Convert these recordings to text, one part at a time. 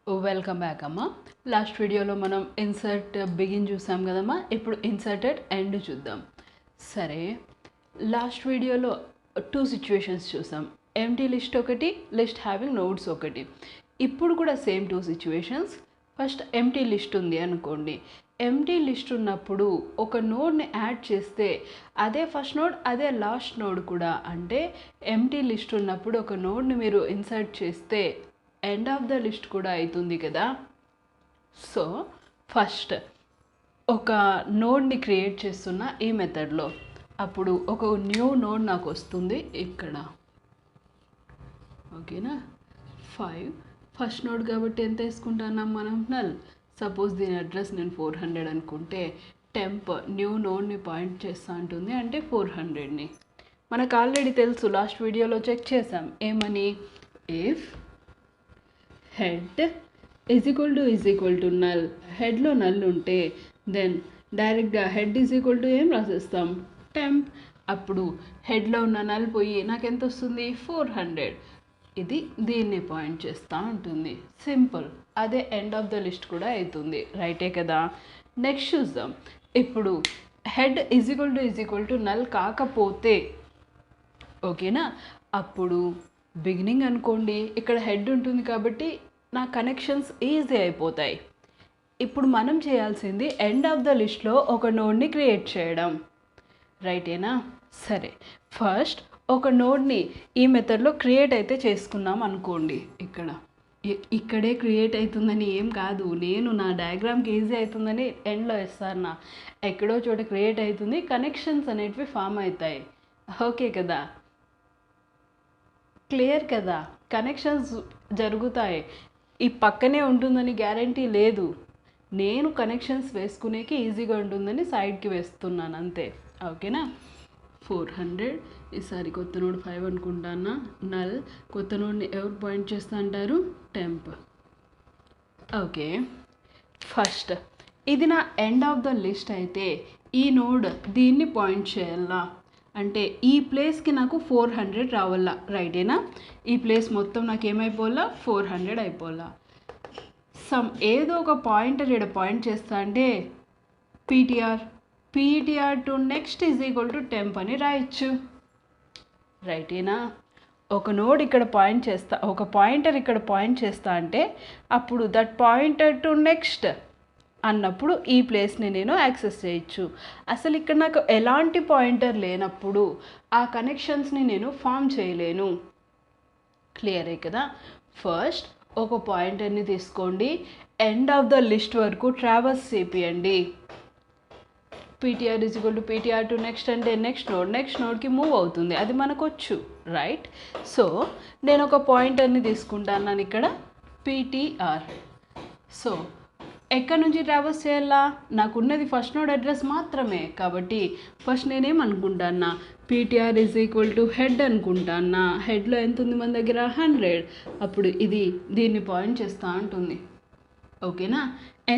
Welcome back అమ్మా. Last వీడియోలో మనం ఇన్సర్ట్ బిగిన్ చూసాం కదమ్మా. ఇప్పుడు ఇన్సర్టెడ్ ఎండ్ చూద్దాం. సరే, లాస్ట్ వీడియోలో 2 సిచ్యువేషన్స్ చూసాం. ఎంటీ లిస్ట్ ఒకటి, లిస్ట్ హ్యావింగ్ నోడ్స్ ఒకటి. ఇప్పుడు కూడా same 2 situations. First empty list ఉంది అనుకోండి. ఎంటీ లిస్ట్ ఉన్నప్పుడు ఒక నోడ్ని యాడ్ చేస్తే అదే ఫస్ట్ నోడ్ అదే లాస్ట్ నోడ్ కూడా, అంటే ఎంటీ లిస్ట్ ఉన్నప్పుడు ఒక నోడ్ని మీరు ఇన్సర్ట్ చేస్తే ఎండ్ ఆఫ్ ద లిస్ట్ కూడా అవుతుంది కదా. సో ఫస్ట్ ఒక నోడ్ని క్రియేట్ చేస్తున్న ఈ మెథడ్లో, అప్పుడు ఒక న్యూ నోడ్ నాకు వస్తుంది ఇక్కడ. ఓకేనా, 5 ఫస్ట్ నోడ్ కాబట్టి ఎంత వేసుకుంటున్నాం మనం? నల్. సపోజ్ దీని అడ్రస్ నేను 400 అనుకుంటే టెంప్ న్యూ నోడ్ని పాయింట్ చేస్తూ ఉంటుంది, అంటే 400ని. మనకు ఆల్రెడీ తెలుసు, లాస్ట్ వీడియోలో చెక్ చేసాం. ఏమని? If head is equal to null, హెడ్లో నల్ ఉంటే దెన్ డైరెక్ట్గా హెడ్ ఈజ్ ఈక్వల్ టు ఏం రాసేస్తాం? టెంప్. అప్పుడు హెడ్లో ఉన్న నల్ పోయి నాకు ఎంత వస్తుంది? 400. ఇది దీన్ని పాయింట్ చేస్తూ ఉంటుంది. సింపుల్. అదే ఎండ్ ఆఫ్ ద లిస్ట్ కూడా అవుతుంది. రైటే కదా. నెక్స్ట్ చూద్దాం. ఇప్పుడు head is equal to null కాకపోతే, ఓకేనా, అప్పుడు బిగినింగ్ అనుకోండి. ఇక్కడ హెడ్ ఉంటుంది కాబట్టి నా కనెక్షన్స్ ఈజీ అయిపోతాయి. ఇప్పుడు మనం చేయాల్సింది ఎండ్ ఆఫ్ ద లిస్ట్లో ఒక నోడ్ని క్రియేట్ చేయడం. రైటేనా? సరే, ఫస్ట్ ఒక నోడ్ని ఈ మెథడ్లో క్రియేట్ అయితే చేసుకున్నాం అనుకోండి. ఇక్కడే క్రియేట్ అవుతుందని ఏం కాదు, నేను నా డయాగ్రామ్కి ఈజీ అవుతుందని ఎండ్లో వేస్తాను. ఎక్కడో చోట క్రియేట్ అవుతుంది, కనెక్షన్స్ అనేటివి ఫామ్ అవుతాయి. ఓకే కదా, క్లియర్ కదా. కనెక్షన్స్ జరుగుతాయి. ఈ పక్కనే ఉంటుందని గ్యారంటీ లేదు. నేను కనెక్షన్స్ వేసుకునేకి ఈజీగా ఉంటుందని సైడ్కి వేస్తున్నాను అంతే. ఓకేనా. 400. ఈసారి కొత్త నోడ్ 5 అనుకుంటానా. నల్. కొత్త నోడ్ని ఎవరు పాయింట్ చేస్తా అంటారు? టెంప్. ఓకే, ఫస్ట్ ఇది నా ఎండ్ ఆఫ్ ద లిస్ట్ అయితే ఈ నోడ్ దీన్ని పాయింట్ చేయాలా అంటే ఈ ప్లేస్కి నాకు 400 రావాలా. రైటేనా? ఈ ప్లేస్ మొత్తం నాకు ఏమైపోవాలా? 400 అయిపోవాలా. ఏదో ఒక పాయింటర్ ఇక్కడ పాయింట్ చేస్తా అంటే PTR to next is equal to temp అని రాయొచ్చు. రైటేనా? ఒక నోడ్ ఇక్కడ పాయింట్ చేస్తా, ఒక పాయింటర్ ఇక్కడ పాయింట్ చేస్తా అంటే అప్పుడు దట్ పాయింటర్ టు నెక్స్ట్ అన్నప్పుడు ఈ ప్లేస్ని నేను యాక్సెస్ చేయొచ్చు. అసలు ఇక్కడ నాకు ఎలాంటి పాయింటర్ లేనప్పుడు ఆ కనెక్షన్స్ని నేను ఫామ్ చేయలేను. క్లియరే కదా. ఫస్ట్ ఒక పాయింటర్ని తీసుకోండి, ఎండ్ ఆఫ్ ద లిస్ట్ వరకు ట్రావర్స్ చేపియండి. PTR is equal to PTR to next next నెక్స్ట్ నోడ్కి మూవ్ అవుతుంది, అది మనకు వచ్చు. రైట్. సో నేను ఒక పాయింటర్ని తీసుకుంటాను ఇక్కడ, పీటీఆర్. సో ఎక్కడి నుంచి ట్రావర్స్ చేయాలా? నాకున్నది ఫస్ట్ నోడ్ అడ్రస్ మాత్రమే కాబట్టి ఫస్ట్ నేనేమనుకుంటానా, PTR is equal to head అనుకుంటానా. హెడ్లో ఎంత ఉంది మన దగ్గర? 100. అప్పుడు ఇది దీన్ని పాయింట్ చేస్తూ ఉంటుంది. ఓకేనా.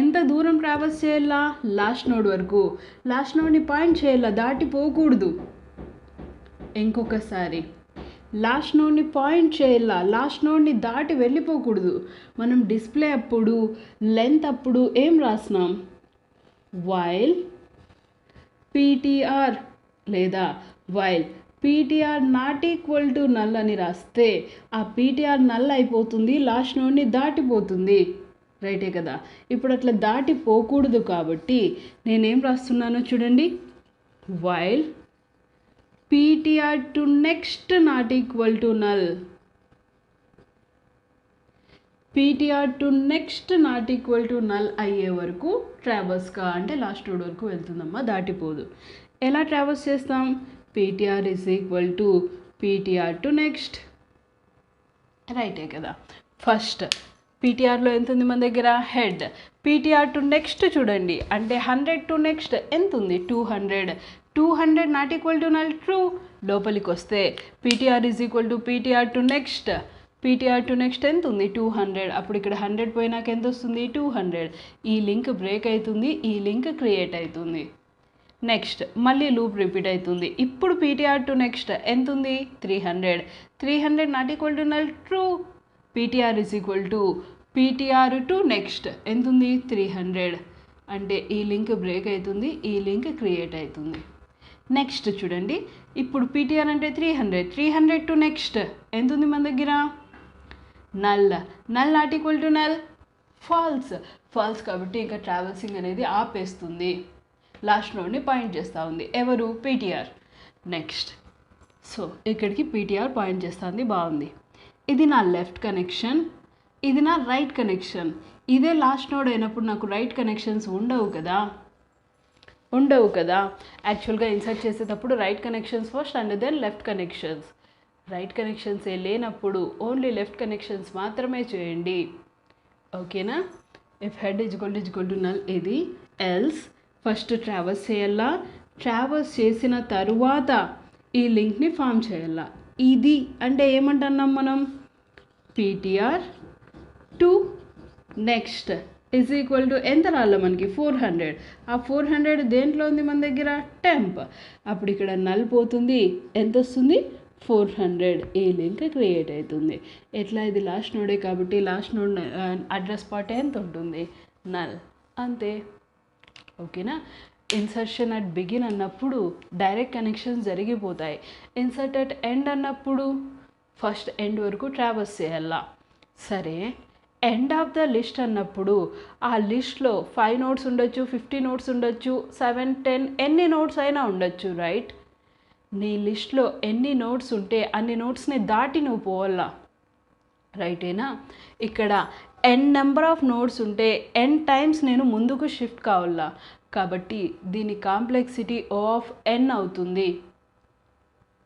ఎంత దూరం ట్రావర్స్ చేయాలా? లాస్ట్ నోడ్ వరకు. లాస్ట్ నోడ్ని పాయింట్ చేయాలా, దాటిపోకూడదు. ఇంకొకసారి లాస్ట్ నోడ్ని పాయింట్ చేయాలా, లాస్ట్ నోడ్ని దాటి వెళ్ళిపోకూడదు. మనం డిస్ప్లే అప్పుడు లెంత్ అప్పుడు ఏం రాసినాం? వైల్ పీటీఆర్ లేదా while PTR not equal to null అని రాస్తే ఆ పీటీఆర్ నల్ అయిపోతుంది, లాస్ట్ నోడ్ని దాటిపోతుంది. రైటే కదా. ఇప్పుడు అట్లా దాటిపోకూడదు కాబట్టి నేనేం రాస్తున్నానో చూడండి. While PTR to next not equal to null. PTR to next not equal to null అయ్యే వరకు ట్రావర్స్గా అంటే లాస్ట్ నోడ్ వరకు వెళ్తుందమ్మా, దాటిపోదు. ఎలా ట్రావర్స్ చేస్తాం? PTR is equal to PTR to next. రైటే కదా. ఫస్ట్ పీటీఆర్లో ఎంత ఉంది మన దగ్గర? హెడ్. పీటీఆర్ టు నెక్స్ట్ చూడండి, అంటే 100 టు నెక్స్ట్ ఎంత ఉంది? 200 not equal to null. True. లోపలికి వస్తే PTR is equal to PTR to next. PTR to next ఎంత ఉంది? 200. అప్పుడు ఇక్కడ 100 పోయినాక ఎంత వస్తుంది? 200. ఈ లింక్ బ్రేక్ అవుతుంది, ఈ లింక్ క్రియేట్ అవుతుంది. నెక్స్ట్ మళ్ళీ లూప్ రిపీట్ అవుతుంది. ఇప్పుడు పీటీఆర్ టు నెక్స్ట్ ఎంత ఉంది? 300 not equal to null. True. PTR is equal to PTR to next ఎంత ఉంది 300 అంటే ఈ లింక్ బ్రేక్ అవుతుంది, ఈ లింక్ క్రియేట్ అవుతుంది. నెక్స్ట్ చూడండి, ఇప్పుడు పీటీఆర్ అంటే 300 టు నెక్స్ట్ ఎంత ఉంది మన దగ్గర null not equal to null false కాబట్టి ఇంకా ట్రావెల్సింగ్ అనేది ఆపేస్తుంది, లాస్ట్ నోడ్ని పాయింట్ చేస్తూ ఉంది. ఎవరు పీటీఆర్. నెక్స్ట్ సో ఇక్కడికి పీటీఆర్ పాయింట్ చేస్తుంది, బాగుంది. ఇది నా లెఫ్ట్ కనెక్షన్, ఇది నా రైట్ కనెక్షన్. ఇదే లాస్ట్ నోడ్ అయినప్పుడు నాకు రైట్ కనెక్షన్స్ ఉండవు కదా. యాక్చువల్గా ఇన్సర్ట్ చేసేటప్పుడు right connections first and then left connections. Right connections ఏ లేనప్పుడు ఓన్లీ లెఫ్ట్ కనెక్షన్స్ మాత్రమే చేయండి, ఓకేనా. If head is equal to null ఇది. ఎల్స్ ఫస్ట్ ట్రావర్స్ చేయాలా, ట్రావర్స్ చేసిన తరువాత ఈ లింక్ని ఫామ్ చేయాలా. ఇది అంటే ఏమంటున్నాం మనం, PTR to next is equal to ఎంత రాళ్ళ మనకి 400. ఆ 400 దేంట్లో ఉంది మన దగ్గర టెంప్. అప్పుడు ఇక్కడ నల్ పోతుంది, ఎంత వస్తుంది 400. ఈ లింక్ క్రియేట్ అవుతుంది. ఎట్లా, ఇది లాస్ట్ నోడే కాబట్టి లాస్ట్ నోడ్ అడ్రస్ పార్ట్ ఎంత ఉంటుంది నల్, అంతే, ఓకేనా. ఇన్సర్షన్ అట్ బిగిన్ అన్నప్పుడు డైరెక్ట్ కనెక్షన్స్ జరిగిపోతాయి. ఇన్సర్ట్ అట్ ఎండ్ అన్నప్పుడు ఫస్ట్ ఎండ్ వరకు ట్రావర్స్ చేయాలా. సరే, ఎండ్ ఆఫ్ ద లిస్ట్ అన్నప్పుడు ఆ లిస్ట్లో 5 నోట్స్ ఉండొచ్చు, 50 నోట్స్ ఉండొచ్చు, 7, 10 ఎన్ని నోట్స్ అయినా ఉండొచ్చు, రైట్. నీ లిస్ట్లో ఎన్ని నోట్స్ ఉంటే అన్ని నోట్స్ని దాటి నువ్వు పోవాలా, రైటేనా. ఇక్కడ ఎన్ నెంబర్ ఆఫ్ నోట్స్ ఉంటే ఎన్ టైమ్స్ నేను ముందుకు షిఫ్ట్ కావాలా, కాబట్టి దీని కాంప్లెక్సిటీ O ఆఫ్ ఎన్ అవుతుంది.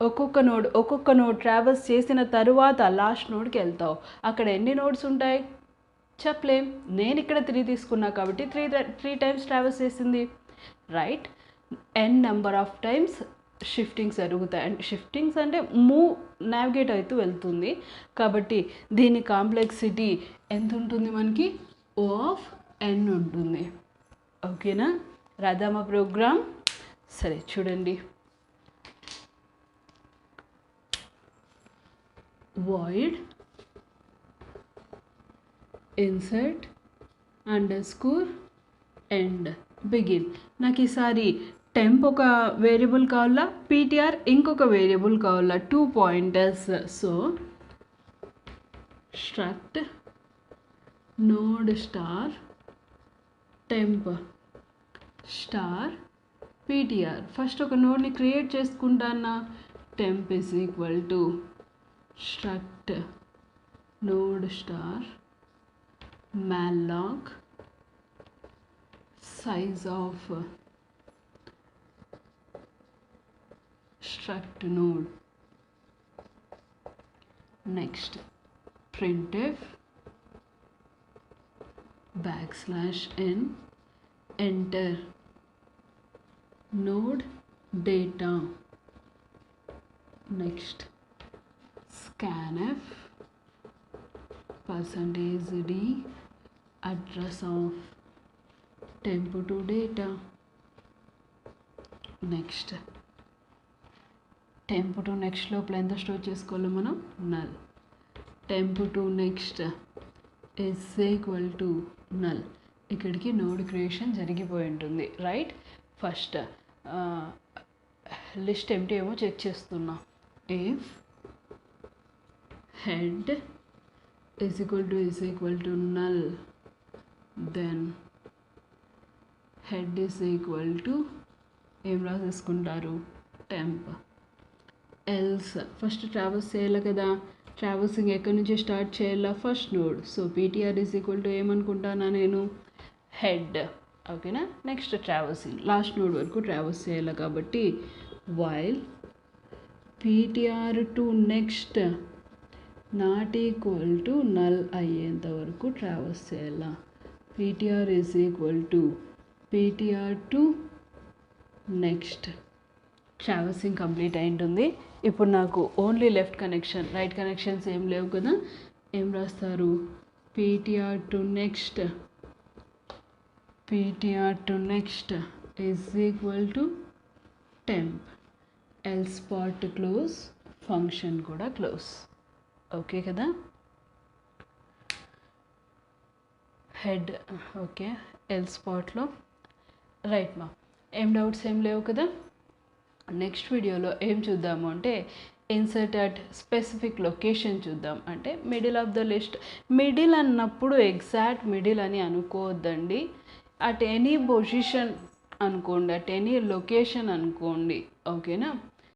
ఒక్కొక్క నోడ్ ట్రావెల్స్ చేసిన తరువాత లాస్ట్ నోడ్కి వెళ్తావు. అక్కడ ఎన్ని నోడ్స్ ఉంటాయి చెప్పలేం. నేను ఇక్కడ 3 తీసుకున్నా కాబట్టి 3 టైమ్స్ ట్రావెల్స్ చేసింది, right. N number of times shiftings జరుగుతాయి. అంటే షిఫ్టింగ్స్ అంటే నావిగేట్ అవుతూ వెళ్తుంది. కాబట్టి దీని కాంప్లెక్సిటీ ఎంత ఉంటుంది మనకి O ఆఫ్ ఎన్ ఉంటుంది, ఓకేనా. రాద్దామా ప్రోగ్రామ్. సరే చూడండి, void insert underscore end begin. నాకు ఈసారి టెంప్ ఒక వేరియబుల్ కావాలా, పీటీఆర్ ఇంకొక వేరియబుల్ కావాలా, 2 pointers. So struct node star temp star PTR. First ఒక నోడ్ని క్రియేట్ చేసుకుంటానా, temp is equal to struct node star malloc size of struct node. Next printf \n enter node data. Next scanf %d address of temp to data. Next temp to next లోపల ఎంత store చేసుకోవాలో మనం null. Temp to next is equal to null. ఇక్కడికి node creation జరిగిపోయి ఉంటుంది, right. First list empty ఏమో check చేస్తున్నా. If head is equal to null, then head is equal to ఏం రాసేసుకుంటారు టెంప్. ఎల్స్ ఫస్ట్ ట్రావెల్స్ చేయాలి కదా, ట్రావెల్సింగ్ ఎక్కడి నుంచి స్టార్ట్ చేయాలా, first node. So PTR is equal to ఏమనుకుంటానా నేను హెడ్, ఓకేనా. నెక్స్ట్ ట్రావెల్సింగ్ లాస్ట్ నోడ్ వరకు ట్రావెల్స్ చేయాలి కాబట్టి while PTR to next not equal to null అయ్యేంత వరకు ట్రావెల్స్ చేయాలా. PTR is equal to PTR to next. Traversing complete అయి ఉంటుంది. ఇప్పుడు నాకు only left connection, right connections ఏం లేవు కదా. ఏం రాస్తారు, PTR to next is equal to temp. Else part close, function కూడా క్లోజ్, ఓకే కదా. హెడ్ ఓకే ఎల్ స్పాట్లో రైట్ మా. ఏం డౌట్స్ ఏం లేవు కదా. నెక్స్ట్ వీడియోలో ఏం చూద్దాము అంటే ఇన్సర్ట్ అట్ స్పెసిఫిక్ లొకేషన్ చూద్దాం. అంటే middle of the list. Middle అన్నప్పుడు ఎగ్జాక్ట్ మిడిల్ అని అనుకోవద్దండి, అట్ ఎనీ పొజిషన్ అనుకోండి, అట్ ఎనీ లొకేషన్ అనుకోండి, ఓకేనా.